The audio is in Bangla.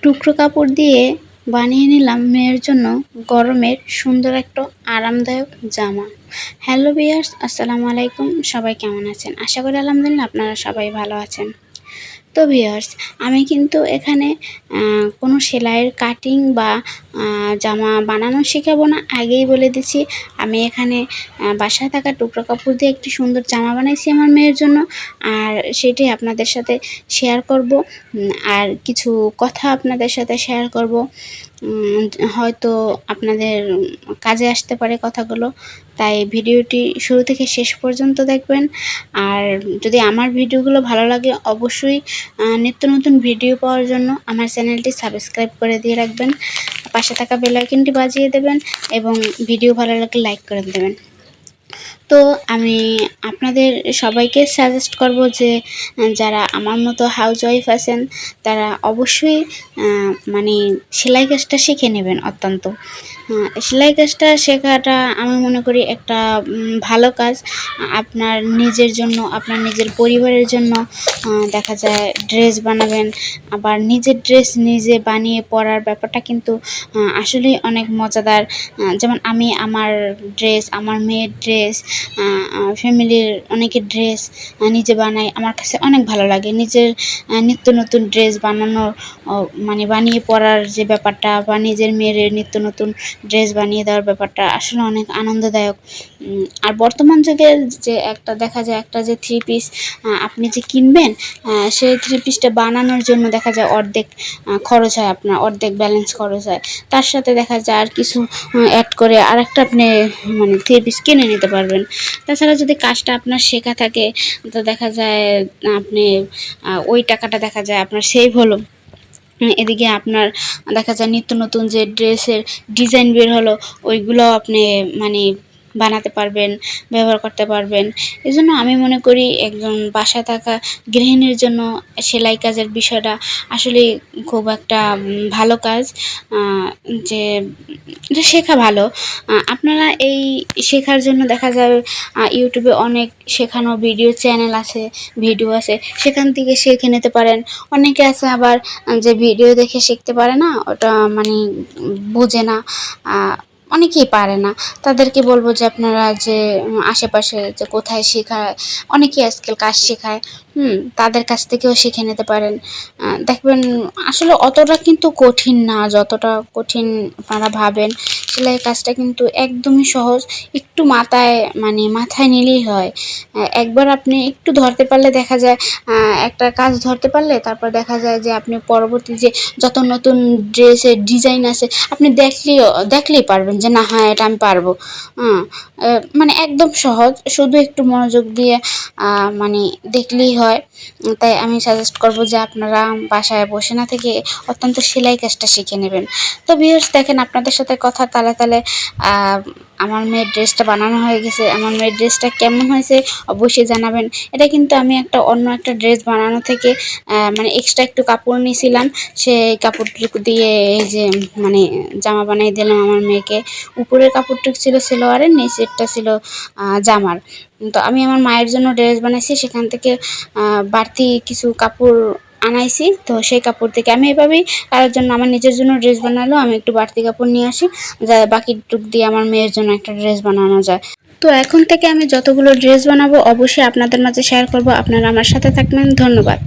টুকরো কাপড় দিয়ে বানিয়ে নিলাম মেয়ের জন্য গরমের সুন্দর একটা আরামদায়ক জামা। হ্যালো ভিউয়ার্স, আসসালামু আলাইকুম। সবাই কেমন আছেন? আশা করি আলহামদুলিল্লাহ আপনারা সবাই ভালো আছেন। তো ভিউয়ার্স, আমি কিন্তু এখানে কোনো সেলাইয়ের কাটিং বা জামা বানানো শেখাবো না। আগেই বলে দিচ্ছি, আমি এখানে বাসায় থাকা টুকরো কাপড় দিয়ে একটি সুন্দর জামা বানাইছি আমার মেয়ের জন্য, আর সেটাই আপনাদের সাথে শেয়ার করব। আর কিছু কথা আপনাদের সাথে শেয়ার করব, হয়তো আপনাদের কাজে আসতে পারে কথাগুলো। তাই ভিডিওটি শুরু থেকে শেষ পর্যন্ত দেখবেন। আর যদি আমার ভিডিওগুলো ভালো লাগে, অবশ্যই নিত্য নতুন ভিডিও পাওয়ার জন্য আমার চ্যানেলটি সাবস্ক্রাইব করে দিয়ে রাখবেন, পাশে থাকা বেল আইকনটি বাজিয়ে দেবেন এবং ভিডিও ভালো লাগলে লাইক করে দেবেন। তো আমি আপনাদের সবাইকে সাজেস্ট করব যে যারা আমার মতো হাউসওয়াইফ আছেন তারা অবশ্যই মানে সেলাই কাজটা শিখে নেবেন। অত্যন্ত সেলাই কাজটা শেখাটা আমি মনে করি একটা ভালো কাজ। আপনার নিজের জন্য, আপনার নিজের পরিবারের জন্য দেখা যায় ড্রেস বানাবেন, আবার নিজের ড্রেস নিজে বানিয়ে পরার ব্যাপারটা কিন্তু আসলেই অনেক মজাদার। যেমন আমি আমার ড্রেস, আমার মেয়ের ড্রেস, ফ্যামিলির অনেকের ড্রেস নিজে বানাই। আমার কাছে অনেক ভালো লাগে নিজের নিত্য নতুন ড্রেস বানানোর, মানে বানিয়ে পরার যে ব্যাপারটা, বা নিজের মেয়ের নিত্য নতুন ড্রেস বানিয়ে দেওয়ার ব্যাপারটা আসলে অনেক আনন্দদায়ক। আর বর্তমান যুগে যে একটা দেখা যায়, একটা যে থ্রি পিস আপনি যে কিনবেন, সেই থ্রি পিসটা বানানোর জন্য দেখা যায় অর্ধেক খরচ হয়, আপনার অর্ধেক ব্যালেন্স খরচ হয়। তার সাথে দেখা যায় আর কিছু অ্যাড করে আরেকটা আপনি মানে থ্রি পিস কিনে নিতে পারবেন। তাছাড়া যদি কাজটা আপনার শেখা থাকে, তো দেখা যায় আপনি ওই টাকাটা দেখা যায় আপনার সেভ হলো। এদিকে আপনার দেখা যায় নিত্য নতুন যে ড্রেসের ডিজাইন বের হলো, ওইগুলো আপনি মানে বানাতে পারবেন, ব্যবহার করতে পারবেন। এজন্য আমি মনে করি একজন বাসায় থাকা গৃহিণীর জন্য সেলাই কাজের বিষয়টা আসলে খুব একটা ভালো কাজ, যে এটা শেখা ভালো। আপনারা এই শেখার জন্য দেখা যায় ইউটিউবে অনেক শেখানো ভিডিও চ্যানেল আছে, ভিডিও আছে, সেখান থেকে শিখে নিতে পারেন। অনেকে আছে আবার যে ভিডিও দেখে শিখতে পারে না, ওটা মানে বোঝে না, অনেকেই পারে না। তাদেরকে বলবো যে আপনারা যে আশেপাশে যে কোথায় শেখায়, অনেকেই আজকাল কাজ শেখায়, তাদের কাছ থেকেও শিখে নিতে পারেন। দেখবেন আসলে অতটা কিন্তু কঠিন না যতটা কঠিন আপনারা ভাবেন। সেলাই কাজটা কিন্তু একদমই সহজ, একটু মাথায় নিলেই হয়। একবার আপনি একটু ধরতে পারলে দেখা যায়, একটা কাজ ধরতে পারলে তারপর দেখা যায় যে আপনি পরবর্তী যে যত নতুন ড্রেসের ডিজাইন আছে আপনি দেখলেই পারবেন যে না, হ্যাঁ এটা আমি পারবো। মানে একদম সহজ, শুধু একটু মনোযোগ দিয়ে মানে দেখলেই হয়। তাই আমি সাজেস্ট করব যে আপনারা বাসায় বসে না থেকে অত্যন্ত সেলাই কাজটা শিখে নেবেন। তো ভিউয়ার্স, দেখেন আপনাদের সাথে কথা তালে তালে আমার মেয়ের ড্রেসটা বানানো হয়ে গেছে। আমার মেয়ের ড্রেসটা কেমন হয়েছে অবশ্যই জানাবেন। এটা কিন্তু আমি অন্য একটা ড্রেস বানানো থেকে মানে এক্সট্রা একটু কাপড় নিয়েছিলাম, সেই কাপড়টুকু দিয়ে এই যে মানে জামা বানিয়ে দিলাম আমার মেয়েকে। উপরের কাপড়টুকু ছিল সেলোয়ারের, নিচেরটা ছিল জামার। তো আমি আমার মায়ের জন্য ড্রেস বানাইছি, সেখান থেকে বাড়তি কিছু কাপড় আনাইছি। তো সেই কাপড় থেকে আমি এভাবেই কারোর জন্য, আমার নিজের জন্য ড্রেস বানালেও আমি একটু বাড়তি কাপড় নিয়ে আসি, যা বাকি টুক দিয়ে আমার মেয়ের জন্য একটা ড্রেস বানানো যায়। তো এখন থেকে আমি যতগুলো ড্রেস বানাবো অবশ্যই আপনাদের মাঝে শেয়ার করব। আপনারা আমার সাথে থাকবেন। ধন্যবাদ।